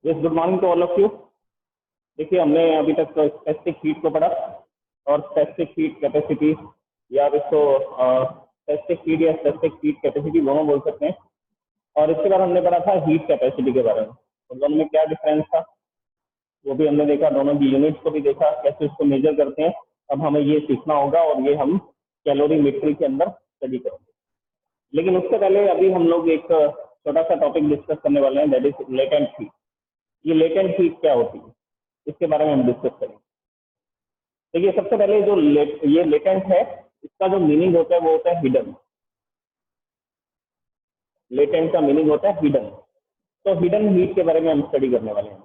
Yes, good morning to all of you. देखिए, हमने अभी तक स्पेसिफिक हीट को पढ़ा और स्पेसिफिक हीट कैपेसिटी, या आप इसको स्पेसिफिक हीट या स्पेसिफिक हीट कैपेसिटी दोनों बोल सकते हैं। और इसके बाद हमने पढ़ा था हीट कैपेसिटी के बारे में, तो दोनों में क्या डिफरेंस था वो भी हमने देखा, दोनों की यूनिट्स को भी देखा, कैसे उसको मेजर करते हैं। अब हमें ये सीखना होगा और ये हम कैलोरीमेट्री के अंदर स्टडी करेंगे। लेकिन उससे पहले अभी हम लोग एक छोटा सा टॉपिक डिस्कस करने वाले हैं, दैट इज लेटेंट हीट। ये लेटेंट हीट क्या होती है, इसके बारे में हम डिस्कस करेंगे। देखिए, सबसे पहले जो ये लेटेंट है, इसका जो मीनिंग होता है वो होता है हिडन। लेटेंट का मीनिंग होता है हिडन। तो हिडन हीट के बारे में हम स्टडी करने वाले हैं।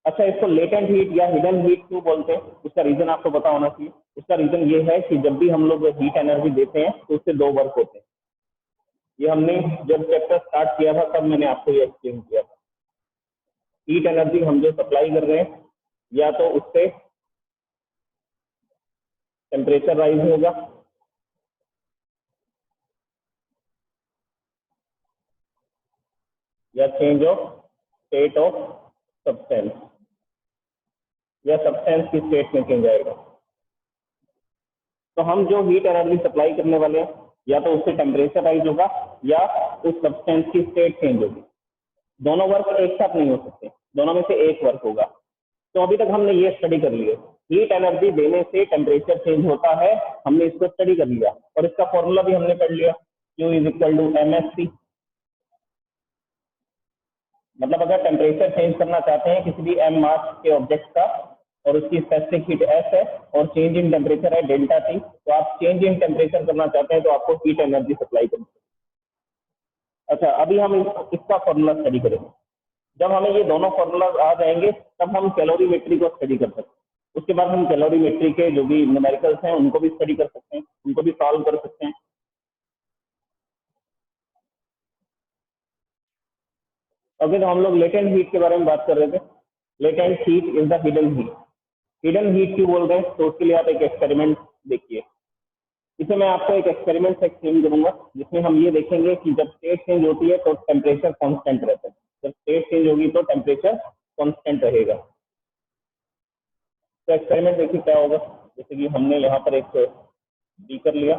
अच्छा, इसको लेटेंट हीट या हिडन हीट क्यों बोलते हैं, उसका रीजन आपको पता होना चाहिए। उसका रीजन ये है कि जब भी हम लोग हीट एनर्जी देते हैं तो उससे दो वर्क होते हैं। ये हमने जब चैप्टर स्टार्ट किया था तब मैंने आपको ये एक्सप्लेन किया था। हीट एनर्जी हम जो सप्लाई कर रहे हैं, या तो उससे टेम्परेचर राइज होगा, या change of state of substance, या सब्सटेंस की स्टेट में चेंज आएगा। तो हम जो हीट एनर्जी सप्लाई करने वाले हैं, या तो उससे टेम्परेचर राइज होगा या उस सब्सटेंस की स्टेट चेंज होगी। दोनों वर्क एक साथ नहीं हो सकते, दोनों में से एक वर्क होगा। तो अभी तक हमने ये स्टडी कर लिया, हीट एनर्जी देने से टेम्परेचर चेंज होता है, हमने इसको स्टडी कर लिया और इसका फॉर्मूला भी हमने पढ़ लिया, Q is equal to MSC। मतलब अगर टेम्परेचर चेंज करना चाहते हैं किसी भी m मास के ऑब्जेक्ट का और उसकी स्पेसिफिक हीट S है और चेंज इन टेम्परेचर है डेल्टा T, तो आप चेंज इन टेम्परेचर करना चाहते हैं तो आपको हीट एनर्जी सप्लाई करनी है। अच्छा, अभी हम इसका फॉर्मूला स्टडी करेंगे। जब हमें ये दोनों फॉर्मूला आ जाएंगे तब हम कैलोरीमेट्री को स्टडी कर सकते हैं। उसके बाद हम कैलोरीमेट्री के जो भी न्यूमेरिकल्स हैं उनको भी स्टडी कर सकते हैं, उनको भी सॉल्व कर सकते हैं। ओके, तो हम लोग लेटेंट हीट के बारे में बात कर रहे थे। Latent heat is the hidden heat. Hidden heat क्यों बोल रहे हैं, तो उसके लिए आप एक एक्सपेरिमेंट देखिए। इसे मैं आपको एक एक्सपेरिमेंट से एक्सप्लेन करूंगा, जिसमें हम ये देखेंगे कि जब स्टेट चेंज होती है तो टेम्परेचर कांस्टेंट रहता है, जब स्टेट चेंज होगी तो टेम्परेचर कांस्टेंट रहेगा। तो एक्सपेरिमेंट देखिए क्या होगा। जैसे कि हमने यहाँ पर एक बीकर लिया,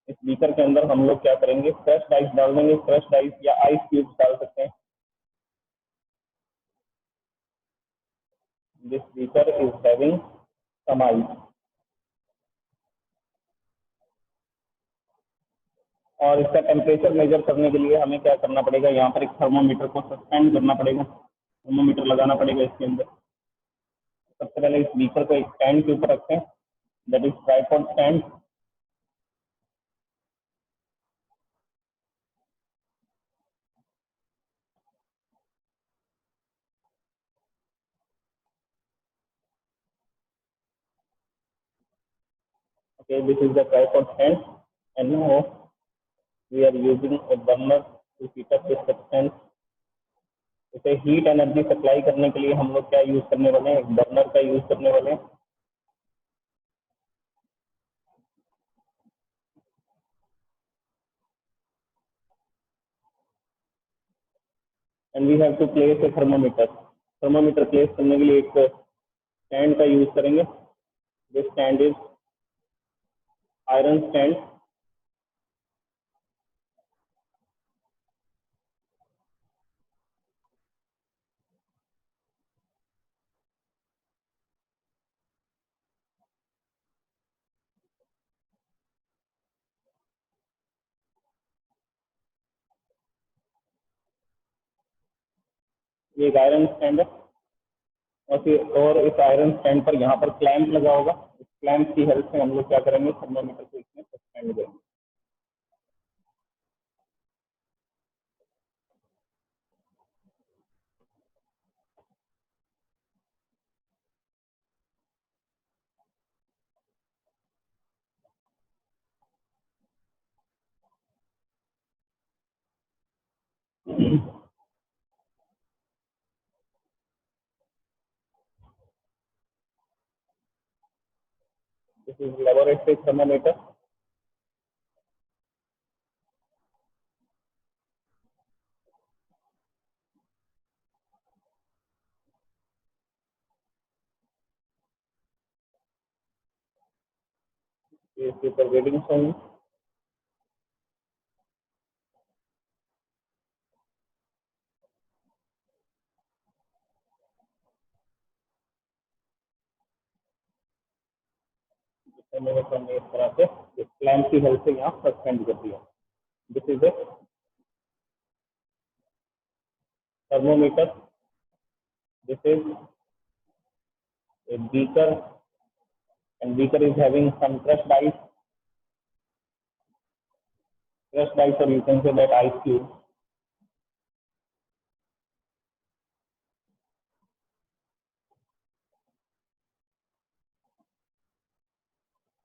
इस बीकर के अंदर हम लोग क्या करेंगे, फ्रेश आइस डाल देंगे। फ्रेश आइस या आइस क्यूब्स डाल सकते हैं। This beaker is having some ice. और इसका टेम्परेचर मेजर करने के लिए हमें क्या करना पड़ेगा, यहाँ पर एक थर्मोमीटर को सस्पेंड करना पड़ेगा, थर्मोमीटर लगाना पड़ेगा इसके अंदर। सबसे पहले इस बीकर को एक स्टैंड के ऊपर रखते हैं, that is tripod stand. Okay, this is the tripod stand, and now we are using a burner to heat up this substance. इसे हीट एनर्जी सप्लाई करने के लिए हम लोग क्या यूज करने वाले हैं, एक बर्नर का यूज करने वाले हैं। And we have to place a thermometer. Thermometer place करने के लिए एक स्टैंड का यूज करेंगे। This stand is iron stand. ये एक आयरन स्टैंड है, और इस आयरन स्टैंड पर यहाँ पर क्लैंप लगा होगा। इस क्लैंप की हेल्प से हम लोग क्या करेंगे, थर्मोमीटर को इसमें सस्पेंड करेंगे। This is laboratory thermometer. इसके ऊपर रीडिंग होंगी। मैंने हमने इस तरह से इस क्लैंप की हेल्प से यहाँ सस्पेंड कर दिया। This is a thermometer, this is a beaker, and beaker is having some crushed ice, or you can say that ice cube.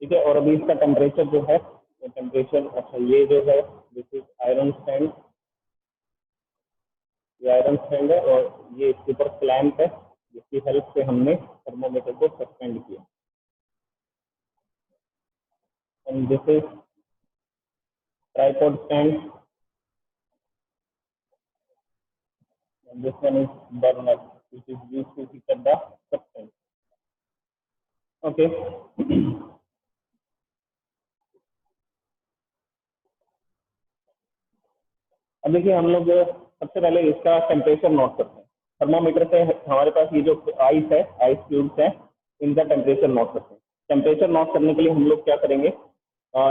ठीक है, और अभी इसका टेम्परेचर जो है, टेम्परेचर, अच्छा ये जो है दिस इज आयरन स्टैंड, ये आयरन स्टैंड है और ये इसके ऊपर क्लैंप है जिसकी हेल्प से हमने थर्मोमीटर को सस्पेंड किया। And this is tripod stand, and this one is burner which is used to heat up the substance. Okay. अब देखिए हम लोग सबसे पहले इसका टेम्परेचर नोट करते हैं। थर्मोमीटर से हमारे पास ये जो आइस है, आइस क्यूब्स है, इनका टेम्परेचर नोट करते हैं। टेम्परेचर नोट करने के लिए हम लोग क्या करेंगे,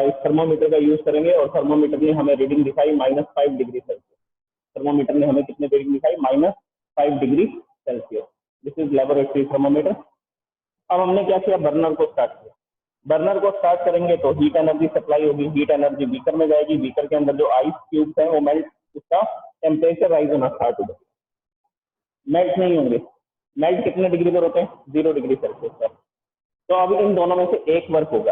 इस थर्मोमीटर का यूज करेंगे और थर्मोमीटर ने हमें रीडिंग दिखाई -5 डिग्री सेल्सियस। थर्मोमीटर ने हमें कितने रीडिंग दिखाई, -5 degree Celsius. This is laboratory thermometer. अब हमने क्या किया, बर्नर को स्टार्ट किया। बर्नर को स्टार्ट करेंगे तो हीट एनर्जी सप्लाई होगी, हीट एनर्जी बीकर में जाएगी, बीकर के अंदर जो आइस क्यूब्स है वो मेल्ट, उसका टेम्परेचर राइज होना स्टार्ट हो जाएगा। मेल्ट नहीं होंगे, मेल्ट कितने डिग्री पर होते हैं, 0 डिग्री सेल्सियस पर। तो अभी इन दोनों में से एक वर्क होगा।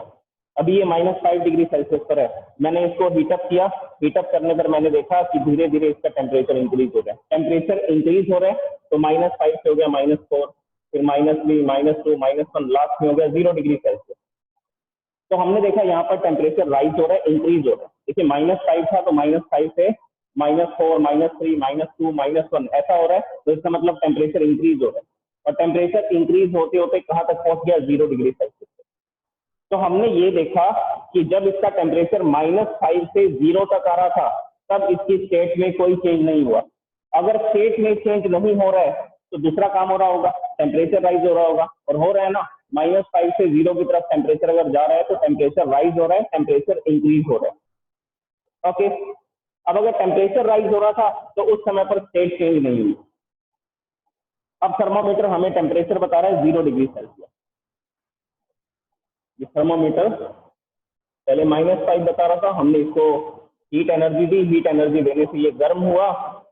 अभी ये -5 डिग्री सेल्सियस पर है, मैंने इसको हीटअप किया। हीटअप करने पर मैंने देखा कि धीरे धीरे इसका टेम्परेचर इंक्रीज हो रहा है। टेम्परेचर इंक्रीज हो रहा है तो -5 से हो गया -4, फिर -3, -2, -1, लास्ट में हो गया 0 डिग्री सेल्सियस। तो हमने देखा यहाँ पर टेम्परेचर राइज हो रहा है, इंक्रीज हो रहा है। देखिए -5 था तो -5 से -4, -3, -2, -1 ऐसा हो रहा है, तो इसका मतलब टेम्परेचर इंक्रीज हो रहा है। और टेम्परेचर इंक्रीज होते होते कहाँ तक पहुंच गया, 0 डिग्री सेल्सियस। तो हमने ये देखा कि जब इसका टेम्परेचर -5 से 0 तक आ रहा था तब इसकी स्टेट में कोई चेंज नहीं हुआ। अगर स्टेट में चेंज नहीं हो रहा है तो दूसरा काम हो रहा होगा, टेम्परेचर राइज हो रहा होगा, और हो रहा है ना। -5 से 0 की तरफ टेम्परेचर अगर जा रहा है तो टेम्परेचर राइज हो रहा है, टेम्परेचर इंक्रीज हो रहा है। ओके, अब अगर टेम्परेचर राइज हो रहा था तो उस समय पर स्टेट चेंज नहीं हुई। अब थर्मोमीटर हमें टेम्परेचर बता रहा है 0 डिग्री सेल्सियस। ये थर्मोमीटर पहले -5 बता रहा था, हमने इसको हीट एनर्जी दी, हीट एनर्जी देने से ये गर्म हुआ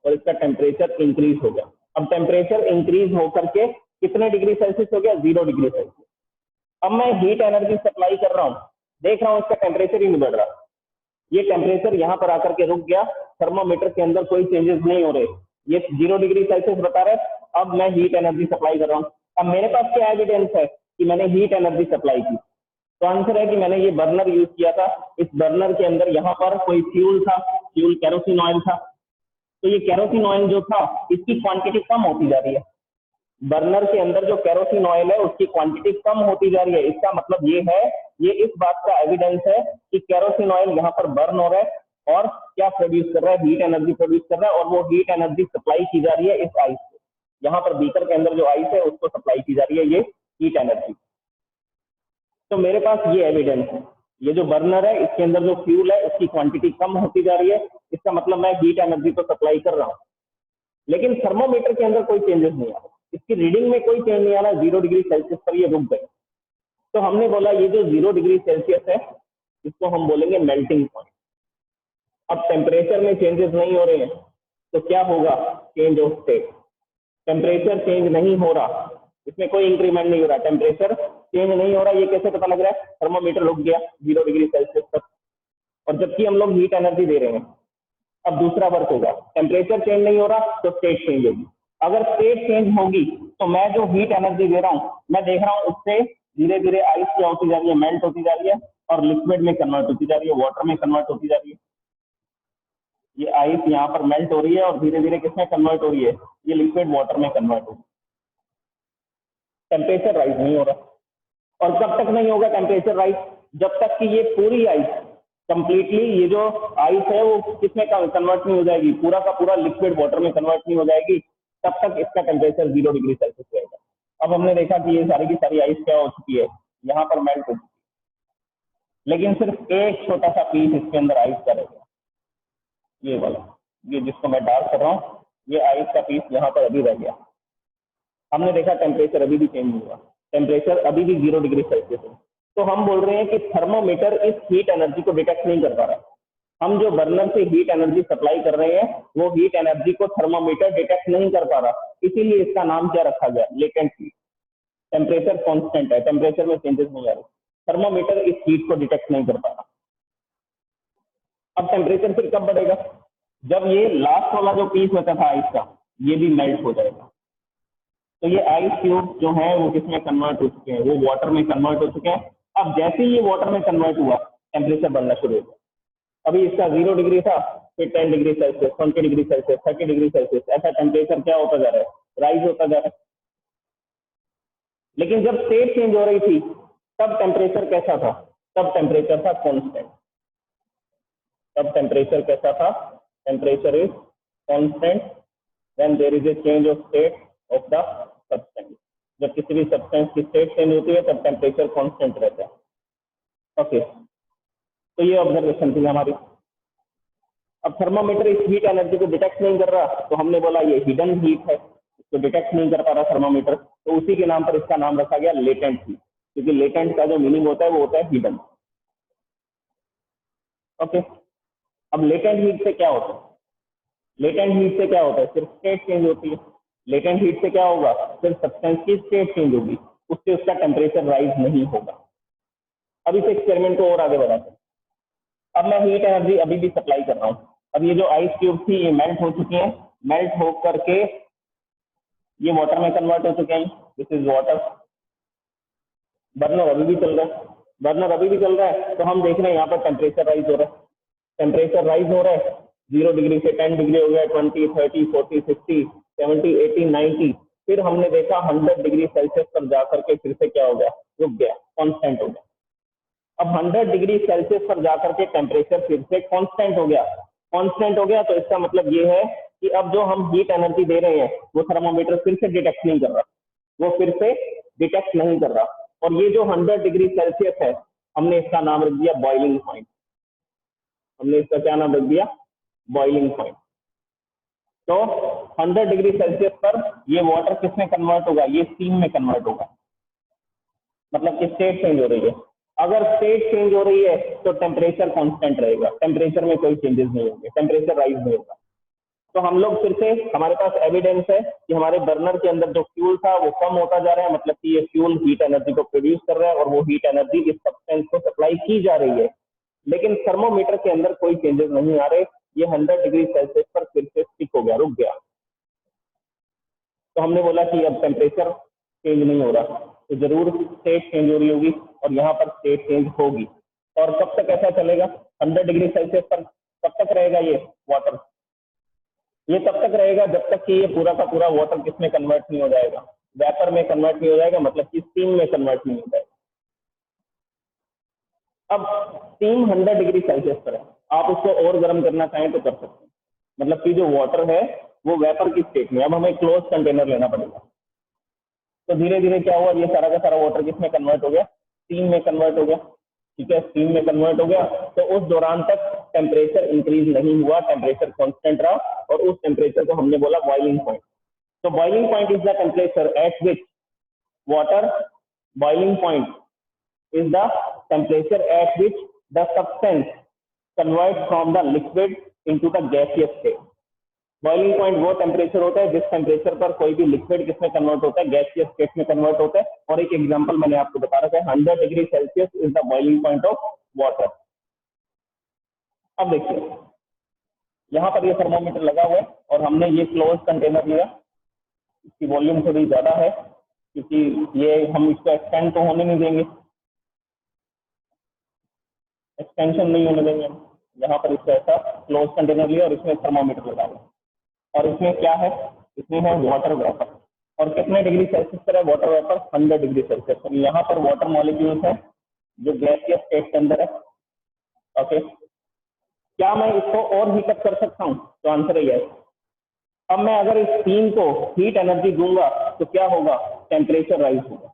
और इसका टेम्परेचर इंक्रीज हो गया। अब टेम्परेचर इंक्रीज होकर के कितने डिग्री सेल्सियस हो गया, 0 डिग्री सेल्सियस। अब मैं हीट एनर्जी सप्लाई कर रहा हूँ, देख रहा हूँ इसका टेम्परेचर ही नहीं बढ़ रहा। ये टेम्परेचर यहाँ पर आकर के रुक गया, थर्मोमीटर के अंदर कोई चेंजेस नहीं हो रहे, ये 0 डिग्री सेल्सियस बता रहा है। अब मैं हीट एनर्जी सप्लाई कर रहा हूँ। अब मेरे पास क्या एविडेंस है कि मैंने हीट एनर्जी सप्लाई की? तो आंसर है कि मैंने ये बर्नर यूज किया था। इस बर्नर के अंदर यहाँ पर कोई फ्यूल था, फ्यूल केरोसिन ऑयल था। तो ये केरोसिन ऑयल जो था इसकी क्वांटिटी कम होती जा रही है। बर्नर के अंदर जो केरोसिन ऑयल है उसकी क्वांटिटी कम होती जा रही है। इसका मतलब ये है, ये इस बात का एविडेंस है कि केरोसिन ऑयल यहाँ पर बर्न हो रहा है और क्या प्रोड्यूस कर रहा है, हीट एनर्जी प्रोड्यूस कर रहा है, और वो हीट एनर्जी सप्लाई की जा रही है इस आइस को। यहाँ पर बीकर के अंदर जो आइस है उसको सप्लाई की जा रही है ये हीट एनर्जी। तो मेरे पास ये एविडेंस है, ये जो बर्नर है इसके अंदर जो फ्यूल है उसकी क्वांटिटी कम होती जा रही है, इसका मतलब मैं हीट एनर्जी को सप्लाई कर रहा हूँ। लेकिन थर्मोमीटर के अंदर कोई चेंजेस नहीं आ रहा, इसकी रीडिंग में कोई चेंज नहीं आ रहा, 0 डिग्री सेल्सियस पर ये रुक गए। तो हमने बोला ये जो 0 डिग्री सेल्सियस है इसको हम बोलेंगे मेल्टिंग पॉइंट। अब टेम्परेचर में चेंजेस नहीं हो रहे हैं तो क्या होगा, change of state. Temperature change नहीं हो रहा, इसमें कोई इंक्रीमेंट नहीं हो रहा, टेम्परेचर चेंज नहीं हो रहा। ये कैसे पता लग रहा है, थर्मोमीटर रुक गया 0 डिग्री सेल्सियस तक, और जबकि हम लोग हीट एनर्जी दे रहे हैं। अब दूसरा वर्क होगा, टेम्परेचर चेंज नहीं हो रहा तो स्टेट चेंज होगी। अगर स्टेट चेंज होगी तो मैं जो हीट एनर्जी दे रहा हूँ, मैं देख रहा हूँ उससे धीरे धीरे आइस क्या होती जा रही है, मेल्ट होती जा रही है और लिक्विड में कन्वर्ट होती जा रही है, वाटर में कन्वर्ट होती जा रही है। ये आइस यहाँ पर मेल्ट हो रही है और धीरे धीरे किसमें कन्वर्ट हो रही है, ये लिक्विड वाटर में कन्वर्ट हो रही है। टेम्परेचर राइज नहीं हो रहा। और कब तक नहीं होगा टेम्परेचर राइज, जब तक कि ये पूरी आइस कंप्लीटली, ये जो आइस है वो किसमें कन्वर्ट नहीं हो जाएगी, पूरा का पूरा लिक्विड वाटर में कन्वर्ट नहीं हो जाएगी, तब तक इसका टेम्परेचर 0 डिग्री सेल्सियस रहेगा। अब हमने देखा कि ये सारी की सारी आइस क्या हो चुकी है, यहाँ पर मेल्ट हो चुकी है, लेकिन सिर्फ एक छोटा सा पीस इसके अंदर आइस का रहेगा, ये वाला, ये जिसको मैं डार्क कर रहा हूँ, ये आइस का पीस यहाँ पर अभी रह गया। हमने देखा टेम्परेचर अभी भी चेंज नहीं हुआ, टेम्परेचर अभी भी 0 डिग्री सेल्सियस है। तो हम बोल रहे हैं कि थर्मोमीटर इस हीट एनर्जी को डिटेक्ट नहीं कर पा रहा। हम जो बर्नर से हीट एनर्जी सप्लाई कर रहे हैं वो हीट एनर्जी को थर्मोमीटर डिटेक्ट नहीं कर पा रहा, इसीलिए इसका नाम क्या रखा गया, लेटेंट हीट। टेम्परेचर कांस्टेंट है, टेम्परेचर में चेंजेस नहीं आ रहे, थर्मोमीटर इस हीट को डिटेक्ट नहीं कर पा रहा। अब टेम्परेचर फिर कब बढ़ेगा, जब ये लास्ट वाला जो पीस होता था आइस का, ये भी मेल्ट हो जाएगा। तो ये आइस क्यूब जो है वो किसमें कन्वर्ट हो चुके हैं, वो वाटर में कन्वर्ट हो चुके हैं। अब जैसे ही ये वाटर में कन्वर्ट हुआ, टेम्परेचर बढ़ना शुरू हो गया। अभी इसका 0 डिग्री था, फिर 10 degree Celsius, 20 degree Celsius, 30 degree Celsius, ऐसा टेम्परेचर क्या होता जा रहा है, राइज होता जा रहा है। लेकिन जब स्टेट चेंज हो रही थी तब टेम्परेचर कैसा था, तब टेम्परेचर था कांस्टेंट। तब टेम्परेचर कैसा था, temperature is constant when there is a change of state of the substance. जब किसी भी सब्सटेंस की स्टेट चेंज होती है तब टेम्परेचर कांस्टेंट रहता है। ओके, तो ये ऑब्जर्वेशन थी हमारी। अब थर्मोमीटर इस हीट एनर्जी को डिटेक्ट नहीं कर रहा, तो हमने बोला ये हिडन हीट है, इसको डिटेक्ट नहीं कर पा रहा थर्मोमीटर, तो उसी के नाम पर इसका नाम रखा गया लेटेंट हीट, क्योंकि लेटेंट का जो मीनिंग होता है वो होता है हिडन। ओके, अब लेटेंट हीट से क्या होता है, लेटेंट हीट से क्या होता है, सिर्फ स्टेट चेंज होती है। लेटेंट हीट से क्या होगा, सिर्फ सब्सटेंस की स्टेट चेंज होगी, उससे उसका टेम्परेचर राइज नहीं होगा। अब इस एक्सपेरिमेंट को और आगे बढ़ाते हैं। अब मैं हीट एनर्जी अभी भी सप्लाई कर रहा हूँ। अब ये जो आइस क्यूब थी ये मेल्ट हो चुकी है, मेल्ट हो करके ये वाटर में कन्वर्ट हो चुके हैं, दिस इज वाटर। बर्नर अभी भी चल रहा है, बर्नर अभी भी चल रहा है, तो हम देख रहे हैं यहाँ पर टेम्परेचर राइज हो रहा है, टेम्परेचर राइज हो रहा है 0 डिग्री से 10 डिग्री हो गया, 20, 30, 40, 50, 70, 80, 90, फिर हमने देखा 100 डिग्री सेल्सियस पर जाकर के फिर से क्या हो गया, रुक गया, कांस्टेंट हो गया। अब 100 डिग्री सेल्सियस पर जाकर के टेम्परेचर फिर से कांस्टेंट हो गया, कांस्टेंट हो गया, तो इसका मतलब ये है कि अब जो हम हीट एनर्जी दे रहे हैं वो थर्मोमीटर फिर से डिटेक्ट नहीं कर रहा, वो फिर से डिटेक्ट नहीं कर रहा। और ये जो 100 डिग्री सेल्सियस है, हमने इसका नाम रख दिया बॉइलिंग पॉइंट। हमने इसका क्या नाम रख दिया, बॉइलिंग पॉइंट। तो 100 डिग्री सेल्सियस पर ये वाटर किस में कन्वर्ट होगा, ये स्टीम में कन्वर्ट होगा, मतलब कि स्टेट चेंज हो रही है। अगर स्टेट चेंज हो रही है तो टेम्परेचर कांस्टेंट रहेगा, टेम्परेचर में कोई चेंजेस नहीं होंगे, टेम्परेचर राइज नहीं होगा। तो हम लोग फिर से, हमारे पास एविडेंस है कि हमारे बर्नर के अंदर जो फ्यूल था वो कम होता जा रहा है, मतलब कि ये फ्यूल हीट एनर्जी को प्रोड्यूस कर रहा है और वो हीट एनर्जी इस सब्सटेंस को सप्लाई की जा रही है। लेकिन थर्मोमीटर के अंदर कोई चेंजेस नहीं आ रहे, ये 100 डिग्री सेल्सियस पर फिर से स्टिक हो गया, रुक गया। तो हमने बोला कि अब टेम्परेचर चेंज नहीं हो रहा, तो जरूर स्टेट चेंज हो रही होगी और यहाँ पर स्टेट चेंज होगी। और कब तक ऐसा चलेगा, 100 डिग्री सेल्सियस पर कब तक रहेगा ये वाटर, ये तब तक रहेगा जब तक कि ये पूरा का पूरा वाटर किस में कन्वर्ट नहीं हो जाएगा, वेपर में कन्वर्ट नहीं हो जाएगा, मतलब कि स्टीम में कन्वर्ट नहीं हो जाएगा। अब स्टीम 100 डिग्री सेल्सियस पर है, आप उसको और गर्म करना चाहें तो कर सकते हैं, मतलब कि जो वाटर है वो वेपर की स्टेट में। अब हमें क्लोज कंटेनर लेना पड़ेगा, तो धीरे धीरे क्या हुआ, ये सारा का सारा वाटर किसमें कन्वर्ट हो गया, स्टीम में कन्वर्ट हो गया। ठीक है, स्टीम में कन्वर्ट हो गया, तो उस दौरान तक टेम्परेचर इंक्रीज नहीं हुआ, टेम्परेचर कांस्टेंट रहा, और उस टेम्परेचर को हमने बोला बॉइलिंग पॉइंट। तो boiling point is the temperature at which water, boiling point is the temperature at which the substance converts from the liquid into the gaseous state. Boiling point वो temperature होता है जिस temperature पर कोई भी liquid किसमें convert होता है, गैसियस स्टेट में कन्वर्ट होता है। और एक एग्जांपल मैंने आपको बता रखा है, 100 degree Celsius is the boiling point of water. अब देखिए यहाँ पर ये थर्मोमीटर लगा हुआ है और हमने ये क्लोज कंटेनर लिया, इसकी वॉल्यूम थोड़ी ज्यादा है क्योंकि ये हम इसको एक्सटेंड तो होने नहीं देंगे, एक्सटेंशन नहीं होने देंगे। यहाँ पर इसका ऐसा क्लोज कंटेनर लिया और इसमें थर्मोमीटर लगा हुआ, और इसमें क्या है, इसमें है वाटर वेपर। और कितने डिग्री सेल्सियस पर है वाटर वेपर, 100 डिग्री सेल्सियस पर। यहाँ पर वाटर मॉलिक्यूल्स है जो गैसियस स्टेट के अंदर है। ओके, क्या मैं इसको और हीट अप कर सकता हूँ? तो आंसर है यस। अब मैं अगर इस स्टीम को हीट एनर्जी दूंगा तो क्या होगा? टेम्परेचर राइज होगा।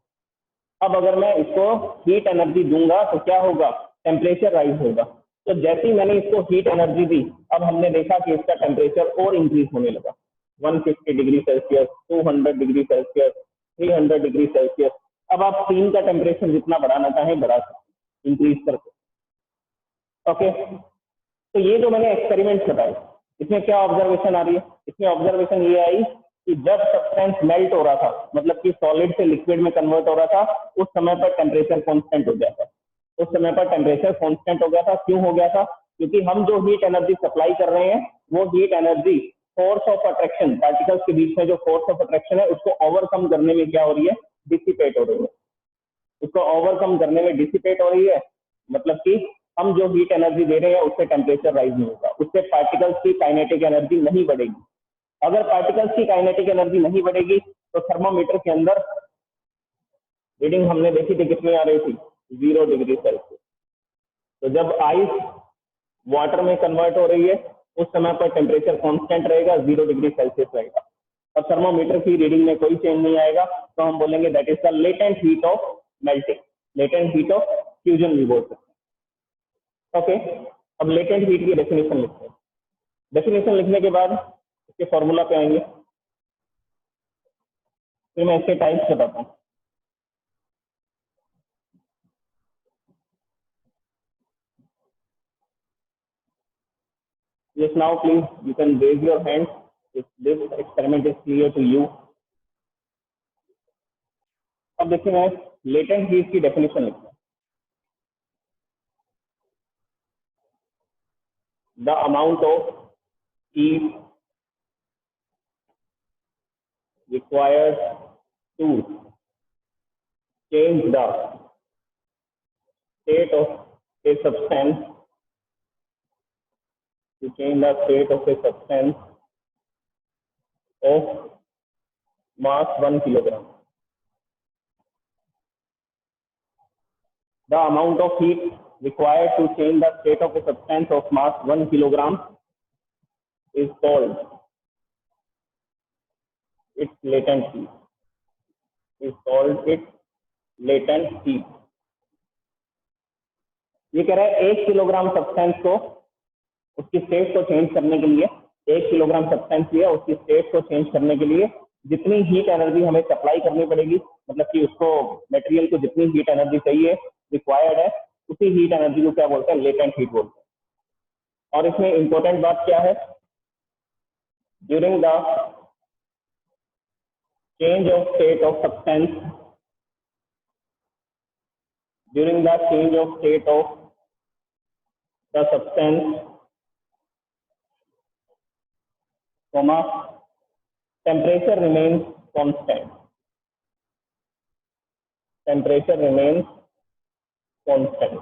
अब अगर मैं इसको हीट एनर्जी दूंगा तो क्या होगा? टेम्परेचर राइज होगा। तो जैसे ही मैंने इसको हीट एनर्जी दी, अब हमने देखा कि इसका टेम्परेचर और इंक्रीज होने लगा। 150 degree Celsius, 200 degree Celsius, 300 degree Celsius. अब आप स्टीम का टेम्परेचर जितना बढ़ाना चाहें बढ़ा सकते, इंक्रीज करके। ओके, तो ये जो मैंने एक्सपेरिमेंट बताए, इसमें क्या ऑब्जर्वेशन आ रही है? इसमें ऑब्जर्वेशन ये आई कि जब सब्सटेंस मेल्ट हो रहा था, मतलब कि सॉलिड से लिक्विड में कन्वर्ट हो रहा था, उस समय पर टेम्परेचर कांस्टेंट हो गया था। उस समय पर टेम्परेचर कांस्टेंट हो गया था। क्यों हो गया था? क्योंकि हम जो हीट एनर्जी सप्लाई कर रहे हैं, वो heat energy force of attraction, particles के बीच में जो फोर्स ऑफ अट्रैक्शन है, उसको ओवरकम करने में क्या हो रही है? डिसिपेट हो रही है। उसको ओवरकम करने में डिसिपेट हो रही है, मतलब कि हम जो हीट एनर्जी दे रहे हैं उससे टेम्परेचर राइज नहीं होगा, उससे पार्टिकल्स की काइनेटिक एनर्जी नहीं बढ़ेगी। अगर पार्टिकल्स की काइनेटिक एनर्जी नहीं बढ़ेगी तो थर्मामीटर के अंदर रीडिंग हमने देखी थी, कितनी आ रही थी? 0 डिग्री सेल्सियस। तो जब आइस वाटर में कन्वर्ट हो रही है, उस समय पर टेम्परेचर कांस्टेंट रहेगा, 0 डिग्री सेल्सियस रहेगा, और थर्मामीटर की रीडिंग में कोई चेंज नहीं आएगा। तो हम बोलेंगे that is the latent heat of melting, latent heat of fusion भी बोल सकते हैं। ओके, अब लेटेंट हीट की डेफिनेशन लिखते हैं। डेफिनेशन लिखने के बाद इसके फॉर्मूला पे आएंगे, फिर मैं इसके टाइप्स बताता हूँ। Yes, now please you can raise your hand if this experiment is clear to you. अब देखिए, मैं लेटेंट हीट की डेफिनेशन लिखता हूँ। The amount of heat required to change the state of a substance, to change the state of a substance of mass 1 kilogram. The amount of heat required to change the state of a substance of mass 1 kilogram is called its latent heat. Is called its latent heat. ये कह रहा है 1 kilogram substance को, उसकी state को change करने के लिए, 1 किलोग्राम सब्सटेंस लिया, उसकी स्टेट को चेंज करने के लिए जितनी हीट एनर्जी हमें सप्लाई करनी पड़ेगी, मतलब कि उसको मटेरियल को जितनी हीट एनर्जी चाहिए, रिक्वायर्ड है, उसी हीट एनर्जी को क्या बोलते हैं? लेटेंट हीट बोलते हैं। और इसमें इंपॉर्टेंट बात क्या है? During the change of state of substance, during the change of state of the substance, temperature remains constant. Temperature remains constant.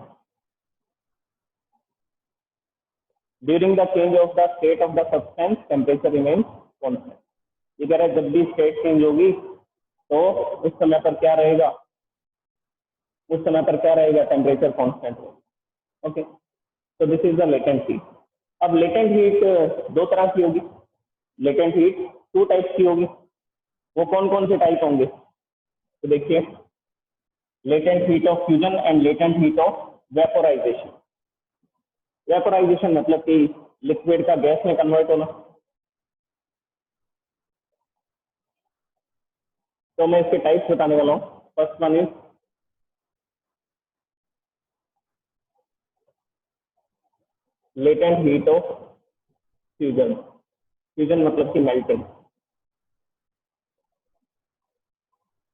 During the change of the state of the substance, temperature remains constant. ये कह रहा है जब भी state change होगी तो उस समय पर क्या रहेगा? उस समय पर क्या रहेगा? टेम्परेचर कांस्टेंट होगा। ओके, तो this is the latent heat. अब लेटेंट हीट दो तरह की होगी। लेटेंट हीट 2 टाइप्स की होगी। वो कौन कौन से टाइप होंगे? तो देखिए, latent heat of fusion and latent heat of vaporisation. Vaporisation मतलब कि लिक्विड का गैस में कन्वर्ट होना। तो मैं इसके टाइप्स बताने वाला हूँ। First one is latent heat of fusion. Fusion मतलब कि melting.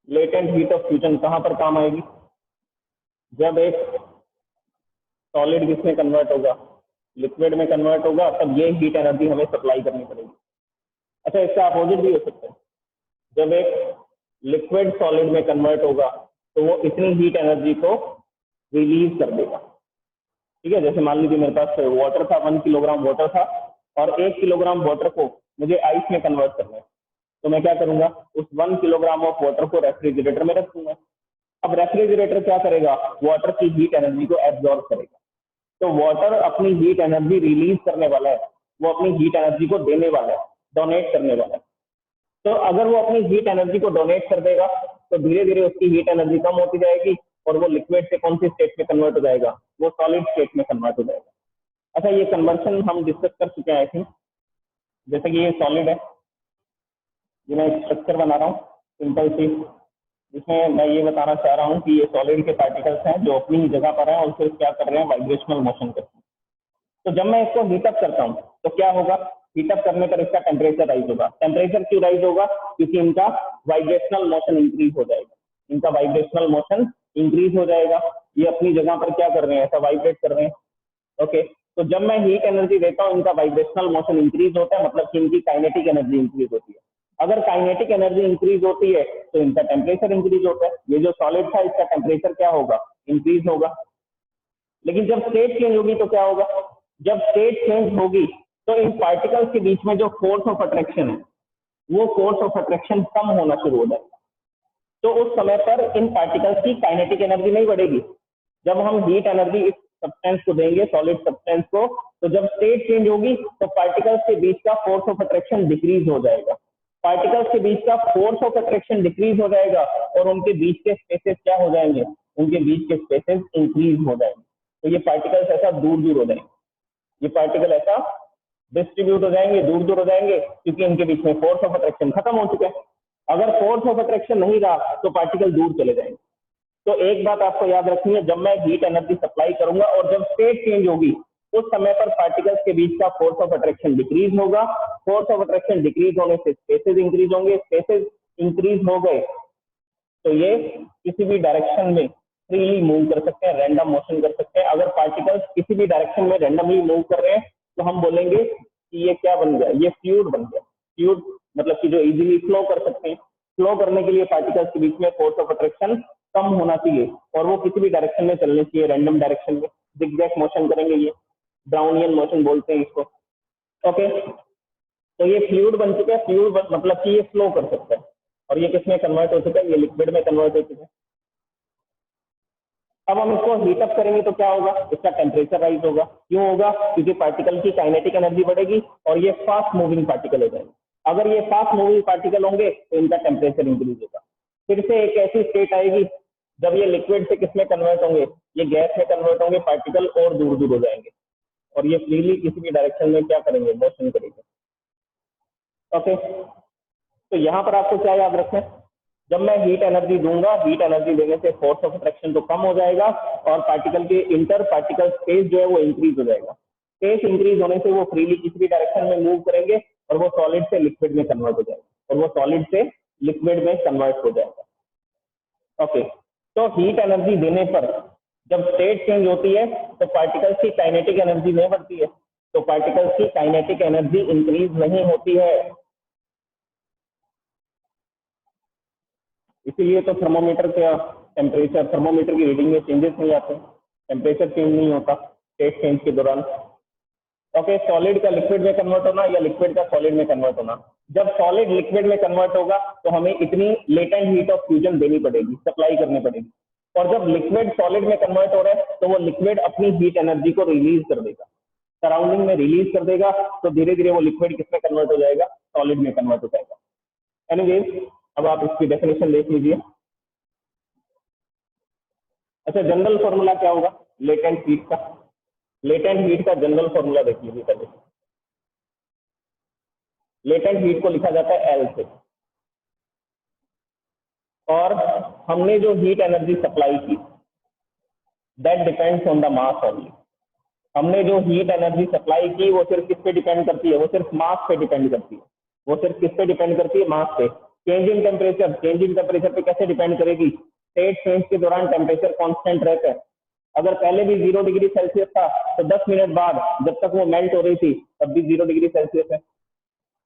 Latent heat of fusion कहां पर काम आएगी? जब एक सॉलिड किसमें कन्वर्ट होगा? लिक्विड में कन्वर्ट होगा, तब ये हीट एनर्जी हमें सप्लाई करनी पड़ेगी। अच्छा, इसका अपोजिट भी हो सकता है। जब एक लिक्विड सॉलिड में कन्वर्ट होगा तो वो इतनी हीट एनर्जी को रिलीज कर देगा। ठीक है, जैसे मान लीजिए मेरे पास वाटर था, 1 किलोग्राम वाटर था, और 1 किलोग्राम वाटर को मुझे आइस में कन्वर्ट करना है। तो मैं क्या करूंगा? उस 1 किलोग्राम ऑफ वाटर को रेफ्रिजरेटर में रख दूंगा। अब रेफ्रिजरेटर क्या करेगा, वाटर की हीट एनर्जी को एब्जॉर्ब करेगा। तो वाटर अपनी हीट एनर्जी रिलीज करने वाला है, वो अपनी हीट एनर्जी को देने वाला है, डोनेट करने वाला है। तो अगर वो अपनी हीट एनर्जी को डोनेट कर देगा तो धीरे धीरे उसकी हीट एनर्जी कम होती जाएगी और वो लिक्विड से कौन सी स्टेट में कन्वर्ट हो जाएगा, वो सॉलिड स्टेट में कन्वर्ट हो जाएगा। अच्छा, ये कन्वर्शन हम डिस्कस कर चुके हैं आई थिंक। जैसे कि ये सॉलिड है, ये मैं एक स्ट्रक्चर बना रहा हूँ सिंपल सी, जिसमें मैं ये बताना चाह रहा हूँ कि ये सॉलिड के पार्टिकल्स हैं जो अपनी ही जगह पर हैं और फिर क्या कर रहे हैं, वाइब्रेशनल मोशन करते हैं। तो जब मैं इसको हीटअप करता हूँ तो क्या होगा, हीटअप करने पर इसका टेम्परेचर राइज होगा। टेम्परेचर क्यों राइज होगा, क्योंकि इनका वाइब्रेशनल मोशन इंक्रीज हो जाएगा, इनका वाइब्रेशनल मोशन इंक्रीज हो जाएगा। ये अपनी जगह पर क्या कर रहे हैं, ऐसा वाइब्रेट कर रहे हैं। ओके, तो जब मैं हीट एनर्जी देता हूँ इनका वाइब्रेशनल मोशन इंक्रीज होता है, मतलब कि इनकी काइनेटिक एनर्जी इंक्रीज होती है। अगर काइनेटिक एनर्जी इंक्रीज होती है तो इनका टेम्परेचर इंक्रीज होता है। ये जो सॉलिड था इसका टेम्परेचर क्या होगा, इंक्रीज होगा। लेकिन जब स्टेट चेंज होगी तो क्या होगा, जब स्टेट चेंज होगी तो इन पार्टिकल्स के बीच में जो फोर्स ऑफ अट्रैक्शन है वो फोर्स ऑफ अट्रैक्शन कम होना शुरू हो जाएगा। तो उस समय पर इन पार्टिकल्स की काइनेटिक एनर्जी नहीं बढ़ेगी। जब हम हीट एनर्जी इस सब्सटेंस को देंगे, सॉलिड सब्सटेंस को, तो जब स्टेट चेंज होगी तो पार्टिकल्स के बीच का फोर्स ऑफ अट्रैक्शन डिक्रीज हो जाएगा। पार्टिकल्स के बीच का फोर्स ऑफ अट्रैक्शन डिक्रीज हो जाएगा और उनके बीच के स्पेसेस क्या हो जाएंगे, उनके बीच के स्पेसेस इंक्रीज हो जाएंगे। तो ये पार्टिकल्स ऐसा दूर दूर हो जाएंगे, ये पार्टिकल ऐसा डिस्ट्रीब्यूट हो जाएंगे, दूर दूर हो जाएंगे, क्योंकि इनके बीच में फोर्स ऑफ अट्रैक्शन खत्म हो चुका है। अगर फोर्स ऑफ अट्रैक्शन नहीं रहा तो पार्टिकल दूर चले जाएंगे। तो एक बात आपको याद रखनी है, जब मैं हीट एनर्जी सप्लाई करूंगा और जब स्टेट चेंज होगी उस समय पर पार्टिकल्स के बीच का फोर्स ऑफ अट्रैक्शन डिक्रीज होगा। फोर्स ऑफ अट्रैक्शन डिक्रीज होने से स्पेसेस इंक्रीज होंगे, स्पेसेस इंक्रीज हो गए तो ये किसी भी डायरेक्शन में फ्रीली मूव कर सकते हैं, रैंडम मोशन कर सकते हैं। अगर पार्टिकल्स किसी भी डायरेक्शन में रैंडमली मूव कर रहे हैं तो हम बोलेंगे कि ये क्या बन गया, ये फ्लूइड बन गया। फ्लूइड मतलब कि जो इजीली फ्लो कर सकते हैं। फ्लो करने के लिए पार्टिकल्स के बीच में फोर्स ऑफ अट्रैक्शन कम होना चाहिए और वो किसी भी डायरेक्शन में चलने चाहिए, रैंडम डायरेक्शन में। जिगजैग मोशन करेंगे, ये ब्राउनियन मोशन बोलते हैं इसको। ओके, तो ये फ्लूइड बन चुका है। फ्लूइड मतलब कि ये फ्लो कर सकता है और ये किस में कन्वर्ट हो चुका है, ये लिक्विड में कन्वर्ट हो चुका है। अब हम इसको हीटअप करेंगे तो क्या होगा, इसका टेम्परेचर राइज होगा। क्यों होगा, क्योंकि पार्टिकल की काइनेटिक एनर्जी बढ़ेगी और ये फास्ट मूविंग पार्टिकल हो जाएंगे। अगर ये फास्ट मूविंग पार्टिकल होंगे तो इनका टेम्परेचर इंक्रीज होगा। फिर से एक ऐसी स्टेट आएगी जब ये लिक्विड से किसमें कन्वर्ट होंगे, ये गैस में कन्वर्ट होंगे, पार्टिकल और दूर दूर हो जाएंगे और ये फ्रीली किसी भी डायरेक्शन में क्या करेंगे, मोशन करेंगे। ओके, तो यहाँ पर आपको क्या याद रखना है, जब मैं हीट एनर्जी दूंगा, हीट एनर्जी देने से फोर्स ऑफ अट्रैक्शन तो कम हो जाएगा और पार्टिकल के इंटर पार्टिकल स्पेस जो है वो इंक्रीज हो जाएगा। स्पेस इंक्रीज होने से वो फ्रीली किसी भी डायरेक्शन में मूव करेंगे और वो सॉलिड से लिक्विड में कन्वर्ट हो जाएगा और वो सॉलिड से लिक्विड में कन्वर्ट हो जाएगा। ओके, तो हीट एनर्जी देने पर जब स्टेट चेंज होती है तो पार्टिकल्स की काइनेटिक एनर्जी नहीं बढ़ती है, तो पार्टिकल्स की काइनेटिक एनर्जी इंक्रीज नहीं होती है। इसीलिए तो थर्मोमीटर का टेम्परेचर, थर्मोमीटर की रीडिंग में चेंजेस नहीं आते, टेम्परेचर चेंज नहीं होता स्टेट चेंज के दौरान। ओके, सॉलिड का लिक्विड में कन्वर्ट होना या लिक्विड का सॉलिड में कन्वर्ट होना। जब सॉलिड लिक्विड में कन्वर्ट होगा तो हमें इतनी लेटेंट हीट ऑफ फ्यूजन देनी पड़ेगी, सप्लाई करनी पड़ेगी। और जब लिक्विड सॉलिड में कन्वर्ट हो रहा है तो वो लिक्विड अपनी हीट एनर्जी को रिलीज कर देगा, सराउंडिंग में रिलीज कर देगा, तो धीरे धीरे वो लिक्विड किसमें कन्वर्ट हो जाएगा, सॉलिड में कन्वर्ट हो जाएगा। एनीवेज, अब आप इसकी डेफिनेशन देख लीजिए। अच्छा, जनरल फॉर्मूला क्या होगा लेटेंट हीट का? लेटेंट हीट का जनरल फॉर्मूला देख लीजिए पहले। लेटेंट हीट को लिखा जाता है एल से, और हमने जो हीट एनर्जी सप्लाई की that depends on the mass only. हमने जो हीट एनर्जी सप्लाई की वो सिर्फ किस पे डिपेंड करती है, वो सिर्फ मास पे डिपेंड करती है। वो सिर्फ किस पे डिपेंड करती है, मास पे। Change in temperature, change in temperature पे कैसे डिपेंड करेगी, स्टेट चेंज के दौरान टेम्परेचर कांस्टेंट रहता है। अगर पहले भी 0 डिग्री सेल्सियस था तो 10 मिनट बाद जब तक वो मेल्ट हो रही थी तब भी 0 डिग्री सेल्सियस है।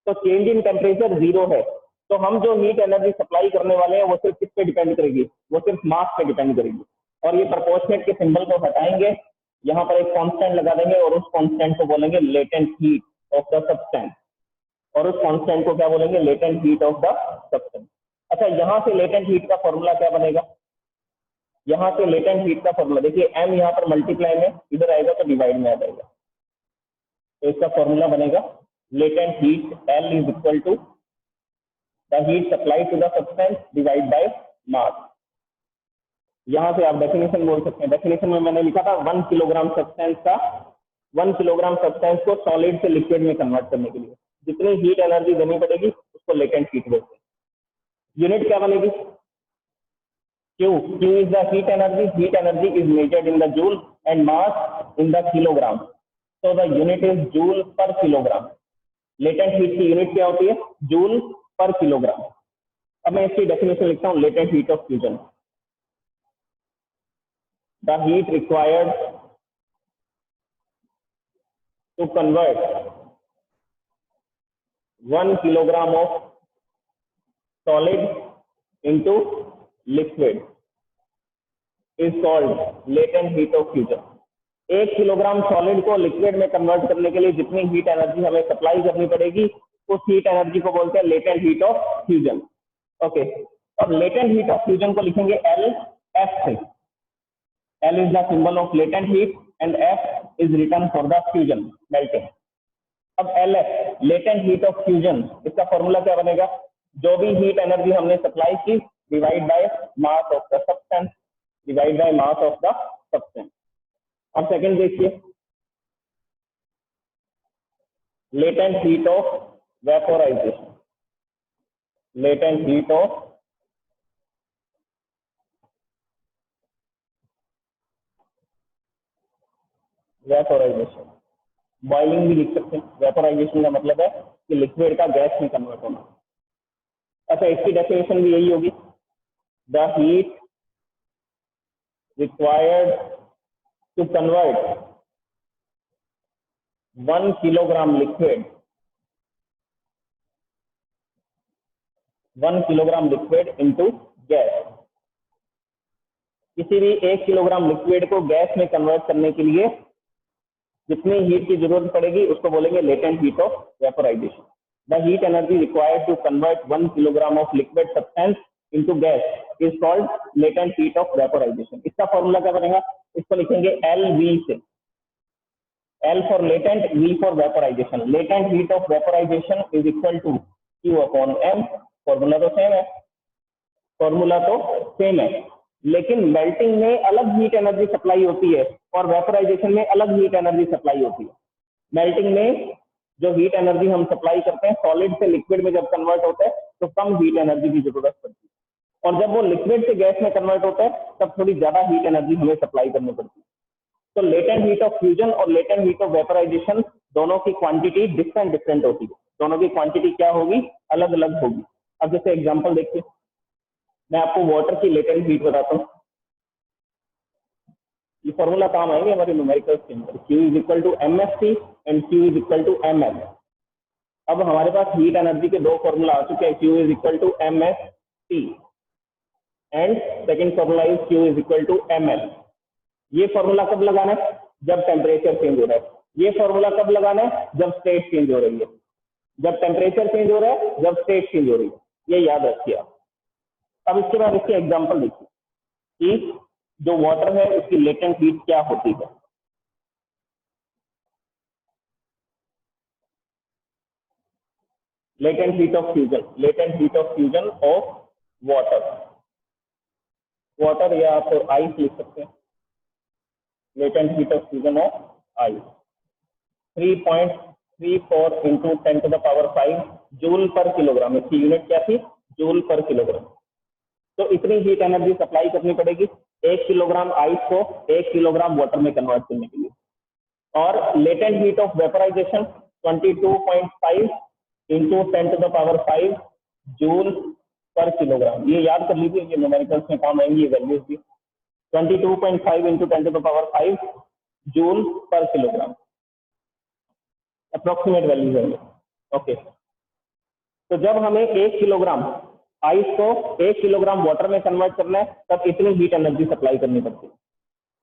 तो चेंज इन टेम्परेचर 0 है। तो हम जो हीट एनर्जी सप्लाई करने वाले हैं वो सिर्फ किस पे डिपेंड करेगी, वो सिर्फ मास पे डिपेंड करेगी। और ये प्रोपोर्शनेट के सिंबल को हटाएंगे, यहाँ पर एक कांस्टेंट लगा देंगे और उस कांस्टेंट को बोलेंगे latent heat of the substance, और उस कांस्टेंट को क्या बोलेंगे, latent heat of the substance. अच्छा, यहाँ से लेटेंट हीट का फॉर्मूला क्या बनेगा, यहाँ से लेटेंट हीट का फॉर्मूला देखिए, m यहाँ पर मल्टीप्लाई में इधर आएगा तो डिवाइड में आ जाएगा, तो इसका फॉर्मूला बनेगा latent heat L is equal to the heat supply to the substance divide by mass. यहाँ से आप डेफिनेशन बोल सकते हैं, डेफिनेशन में मैंने लिखा था 1 किलोग्राम सब्सटेंस का 1 किलोग्राम सब्सटेंस को सॉलिड से लिक्विड में कन्वर्ट करने के लिए जितनी हीट एनर्जी देनी पड़ेगी उसको लेटेंट हीट बोलते हैं। यूनिट क्या बनेगी? Q is the heat energy. Heat energy is measured in the joule and mass in the kilogram. So the unit is joule per kilogram. Latent heat की unit क्या होती है? Joule per kilogram. अब मैं इसकी definition लिखता हूँ, latent heat of fusion, the heat required to convert 1 kilogram of solid into liquid is called latent heat of fusion. 1 kilogram solid को लिक्विड में कन्वर्ट करने के लिए जितनी हीट एनर्जी हमें सप्लाई करनी पड़ेगी उस हीट एनर्जी को बोलते हैं latent heat of fusion. Okay, और लेटेंट हीट ऑफ फ्यूजन को लिखेंगे L F से। L is the symbol of latent heat and F is written for the fusion melting. अब LF latent heat of fusion, इसका formula क्या बनेगा? जो भी हीट एनर्जी हमने सप्लाई की divide by mass of the substance, divide by mass of the substance. अब second देखिए, latent heat of vaporisation, latent heat of vaporisation, boiling भी लिख सकते हैं। वेपोराइजेशन का मतलब है कि लिक्विड का गैस में कन्वर्ट होना। अच्छा, इसकी डेफिनेशन भी यही होगी, the heat required to convert 1 kilogram liquid 1 kilogram liquid into gas. किसी भी 1 किलोग्राम लिक्विड को गैस में कन्वर्ट करने के लिए जितनी हीट की जरूरत पड़ेगी उसको बोलेंगे latent heat of vaporisation. The heat energy required to convert 1 kilogram of liquid substance into gas is called latent heat of vaporization. इसका फॉर्मूला क्या बनेगा? इसको लिखेंगे LV से, L for latent, V for vaporization. Latent heat of vaporization is equal to Q upon M. Formula तो same है, formula तो same है, लेकिन मेल्टिंग में अलग हीट एनर्जी सप्लाई होती है और वेपोराइजेशन में अलग हीट एनर्जी सप्लाई होती है। मेल्टिंग में जो हीट एनर्जी हम सप्लाई करते हैं सॉलिड से लिक्विड में जब कन्वर्ट होता है तो कम हीट एनर्जी की जरूरत पड़ती है, और जब वो लिक्विड से गैस में कन्वर्ट होता है तब थोड़ी ज्यादा हीट एनर्जी हमें सप्लाई करनी पड़ती है। तो लेटेंट हीट ऑफ फ्यूजन और लेटेंट हीट ऑफ वेपोराइजेशन दोनों की क्वांटिटी डिफरेंट होती है, दोनों की क्वांटिटी क्या होगी? अलग अलग होगी। अब जैसे एग्जाम्पल देखिए, मैं आपको वाटर की लेटेंट हीट बताता हूँ। ये फॉर्मूला काम आएंगे हमारे न्यूमेरिकल्स के अंदर, Q is equal to MFT and Q is equal to ML। अब हमारे पास हीट एनर्जी के दो फॉर्मूला आ चुके हैं, Q is equal to MFT and second formula is Q is equal to ML। ये फॉर्मूला कब लगाना है? जब टेम्परेचर चेंज हो रहा है। ये फॉर्मूला कब लगाना है? जब स्टेट चेंज हो रही है। जब टेम्परेचर चेंज हो रहा है, जब स्टेट चेंज हो रही है, ये याद रखिए आप। अब इसके बाद इसके एग्जाम्पल देखिए कि जो वाटर है उसकी लेटेंट हीट क्या होती है। Latent heat of fusion, latent heat of fusion of water, water या आप आइस लिख सकते हैं। Latent heat of fusion of ice 3.34 into 10 to the power 5 joule per kilogram. इसकी यूनिट क्या थी? Joule per kilogram. तो इतनी हीट एनर्जी सप्लाई करनी पड़ेगी 1 किलोग्राम आइस को 1 किलोग्राम वाटर में कन्वर्ट करने के लिए। और latent heat of vaporisation 22.5 into 10 to the power 5 joule per kilogram. ये याद कर लीजिए, ये न्यूमेरिकल्स में काम आएंगी ये वैल्यूज भी। 22.5 into 10 to the power 5 joule per kilogram, approximate values है। ओके, तो जब हमें 1 किलोग्राम आइस को 1 किलोग्राम वाटर में कन्वर्ट करना है तब इतनी हीट एनर्जी सप्लाई करनी पड़ती है।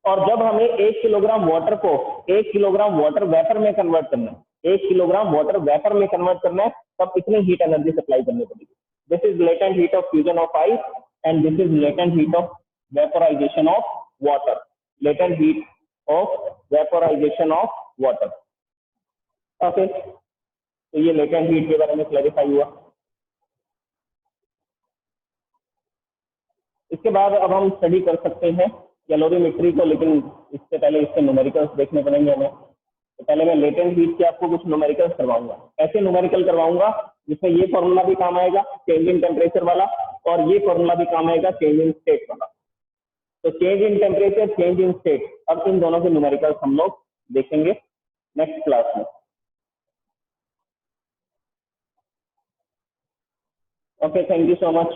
और जब हमें 1 किलोग्राम वाटर को 1 किलोग्राम वाटर वेपर में कन्वर्ट करना है, 1 किलोग्राम वाटर वेपर में कन्वर्ट करना है तब इतनी हीट एनर्जी सप्लाई करनी पड़ेगी। This is latent heat of fusion of ice and this is latent heat of vaporisation of water, latent heat of vaporisation of water. Okay, तो ये latent heat के बारे में क्लैरिफाई हुआ। इसके बाद अब हम स्टडी कर सकते हैं कैलोरीमेट्री को, लेकिन इससे पहले इसके न्यूमेरिकल्स देखने पड़ेंगे हमें। तो पहले मैं लेटेंट हीट के आपको कुछ न्यूमेरिकल्स करवाऊंगा। ऐसे न्यूमेरिकल करवाऊंगा जिसमें ये फॉर्मूला भी काम आएगा चेंज इन टेम्परेचर वाला, और ये फॉर्मूला भी काम आएगा चेंज इन स्टेट वाला। तो change in temperature, change in state, अब इन दोनों के न्यूमेरिकल्स हम लोग देखेंगे नेक्स्ट क्लास में। Okay, thank you so much.